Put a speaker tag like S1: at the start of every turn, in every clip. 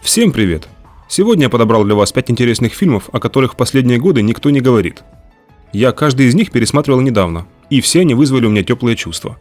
S1: Всем привет! Сегодня я подобрал для вас 5 интересных фильмов, о которых в последние годы никто не говорит. Я каждый из них пересматривал недавно, и все они вызвали у меня теплые чувства.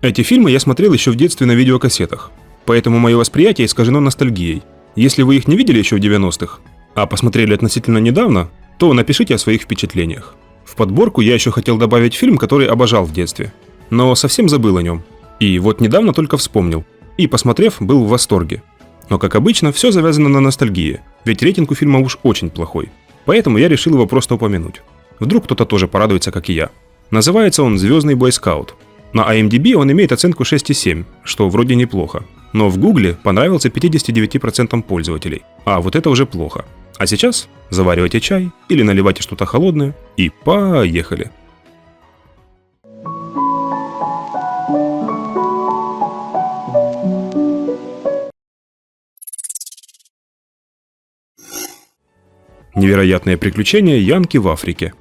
S1: Эти фильмы я смотрел еще в детстве на видеокассетах, поэтому мое восприятие искажено ностальгией. Если вы их не видели еще в 90-х, а посмотрели относительно недавно, то напишите о своих впечатлениях. В подборку я еще хотел добавить фильм, который обожал в детстве, но совсем забыл о нем. И вот недавно только вспомнил, и посмотрев, был в восторге. Но, как обычно, все завязано на ностальгии, ведь рейтинг у фильма уж очень плохой. Поэтому я решил его просто упомянуть. Вдруг кто-то тоже порадуется, как и я. Называется он «Звездный бойскаут». На IMDb он имеет оценку 6,7, что вроде неплохо. Но в Гугле понравился 59% пользователей. А вот это уже плохо. А сейчас заваривайте чай или наливайте что-то холодное и поехали. Невероятные приключения Янки в Африке.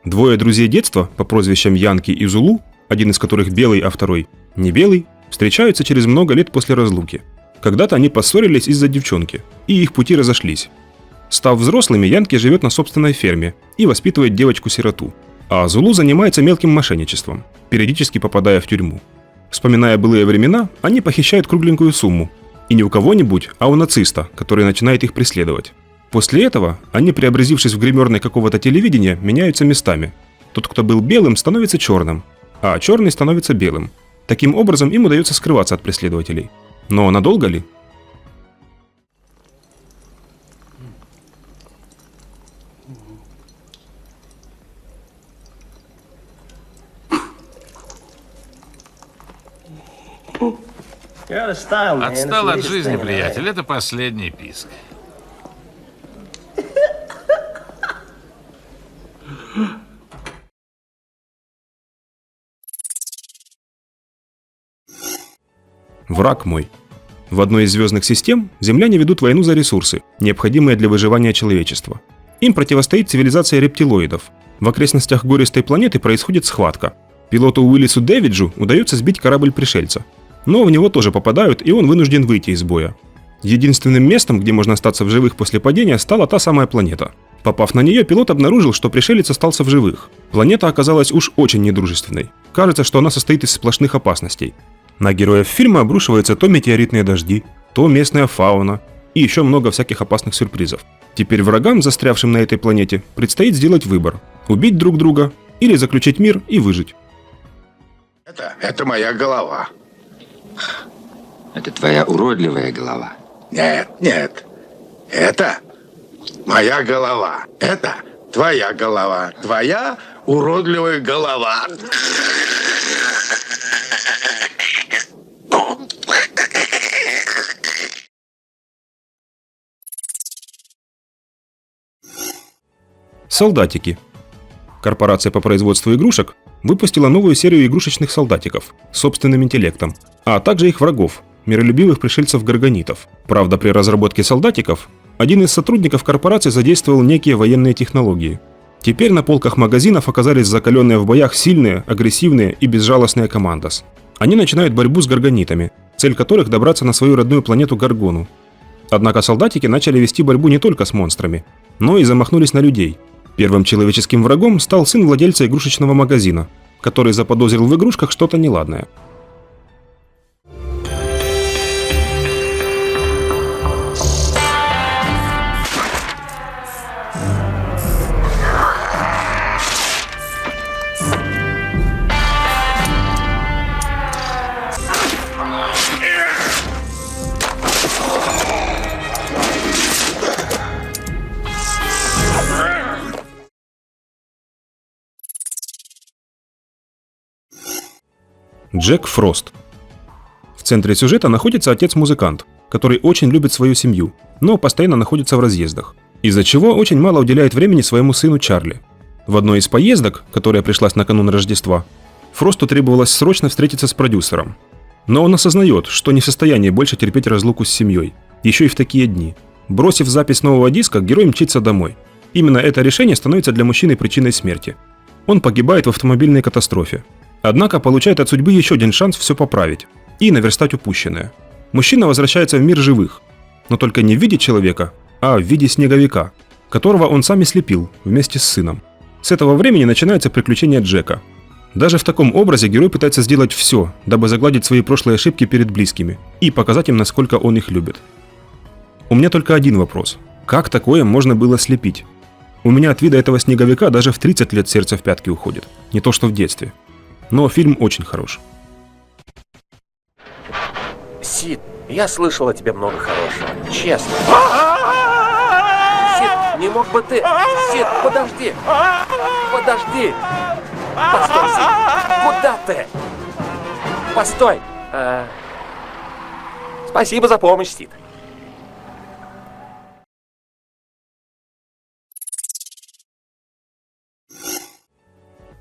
S1: Двое друзей детства по прозвищам Янки и Зулу, один из которых белый, а второй не белый, встречаются через много лет после разлуки. Когда-то они поссорились из-за девчонки, и их пути разошлись. Став взрослыми, Янки живет на собственной ферме и воспитывает девочку-сироту, а Зулу занимается мелким мошенничеством, периодически попадая в тюрьму. Вспоминая былые времена, они похищают кругленькую сумму, и не у кого-нибудь, а у нациста, который начинает их преследовать. После этого они, преобразившись в гримерной какого-то телевидения, меняются местами. Тот, кто был белым, становится черным, а черный становится белым. Таким образом, им удается скрываться от преследователей. Но надолго ли?
S2: Отстал от жизни, приятель. Это последний писк.
S1: Враг мой. В одной из звездных систем земляне ведут войну за ресурсы, необходимые для выживания человечества. Им противостоит цивилизация рептилоидов. В окрестностях гористой планеты происходит схватка. Пилоту Уиллису Дэвиджу удается сбить корабль пришельца. Но в него тоже попадают, и он вынужден выйти из боя. Единственным местом, где можно остаться в живых после падения, стала та самая планета. Попав на нее, пилот обнаружил, что пришелец остался в живых. Планета оказалась уж очень недружественной. Кажется, что она состоит из сплошных опасностей. На героев фильма обрушиваются то метеоритные дожди, то местная фауна и еще много всяких опасных сюрпризов. Теперь врагам, застрявшим на этой планете, предстоит сделать выбор – убить друг друга или заключить мир и выжить.
S3: Это моя голова.
S4: Это твоя уродливая голова.
S3: Нет. Это моя голова. Это твоя голова. Твоя уродливая голова.
S1: Солдатики. Корпорация по производству игрушек выпустила новую серию игрушечных солдатиков с собственным интеллектом, а также их врагов, миролюбивых пришельцев-горгонитов. Правда, при разработке солдатиков один из сотрудников корпорации задействовал некие военные технологии. Теперь на полках магазинов оказались закаленные в боях сильные, агрессивные и безжалостные командос. Они начинают борьбу с горгонитами, цель которых добраться на свою родную планету Гаргону. Однако солдатики начали вести борьбу не только с монстрами, но и замахнулись на людей. Первым человеческим врагом стал сын владельца игрушечного магазина, который заподозрил в игрушках что-то неладное. Джек Фрост. В центре сюжета находится отец-музыкант, который очень любит свою семью, но постоянно находится в разъездах, из-за чего очень мало уделяет времени своему сыну Чарли. В одной из поездок, которая пришлась накануне Рождества, Фросту требовалось срочно встретиться с продюсером. Но он осознает, что не в состоянии больше терпеть разлуку с семьей, еще и в такие дни. Бросив запись нового диска, герой мчится домой. Именно это решение становится для мужчины причиной смерти. Он погибает в автомобильной катастрофе. Однако получает от судьбы еще один шанс все поправить и наверстать упущенное. Мужчина возвращается в мир живых, Но только не в виде человека, а в виде снеговика, которого он сам и слепил вместе с сыном. С этого времени начинается приключение Джека. Даже в таком образе герой пытается сделать все, дабы загладить свои прошлые ошибки перед близкими и показать им, насколько он их любит. У меня только один вопрос. Как такое можно было слепить? У меня от вида этого снеговика даже в 30 лет сердце в пятки уходит. Не то что в детстве. Но фильм очень хорош.
S5: Сид, я слышал о тебе много хорошего. Честно. Сид, не мог бы ты... Сид, подожди! Подожди! Постой, Сид! Куда ты? Постой! Спасибо за помощь, Сид.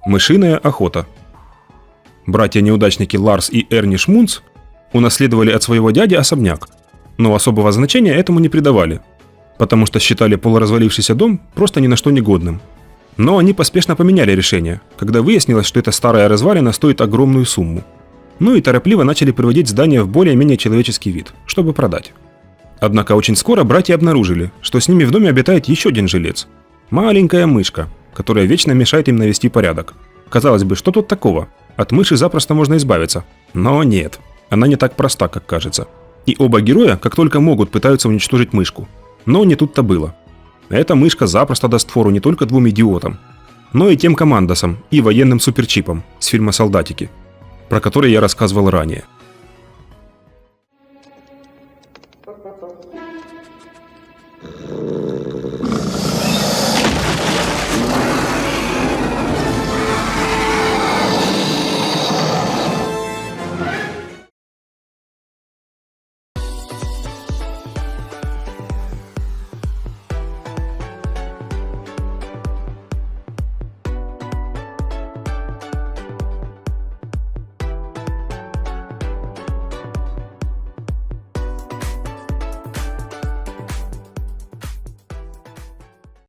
S1: Мышиная охота. Братья-неудачники Ларс и Эрни Шмунц унаследовали от своего дяди особняк, но особого значения этому не придавали, потому что считали полуразвалившийся дом просто ни на что негодным. Но они поспешно поменяли решение, когда выяснилось, что эта старая развалина стоит огромную сумму. Ну и торопливо начали приводить здание в более-менее человеческий вид, чтобы продать. Однако очень скоро братья обнаружили, что с ними в доме обитает еще один жилец. Маленькая мышка, которая вечно мешает им навести порядок. Казалось бы, что тут такого? От мыши запросто можно избавиться. Но нет, она не так проста, как кажется. И оба героя, как только могут, пытаются уничтожить мышку. Но не тут-то было. Эта мышка запросто даст фору не только двум идиотам, но и тем командосам и военным суперчипам с фильма «Солдатики», про который я рассказывал ранее.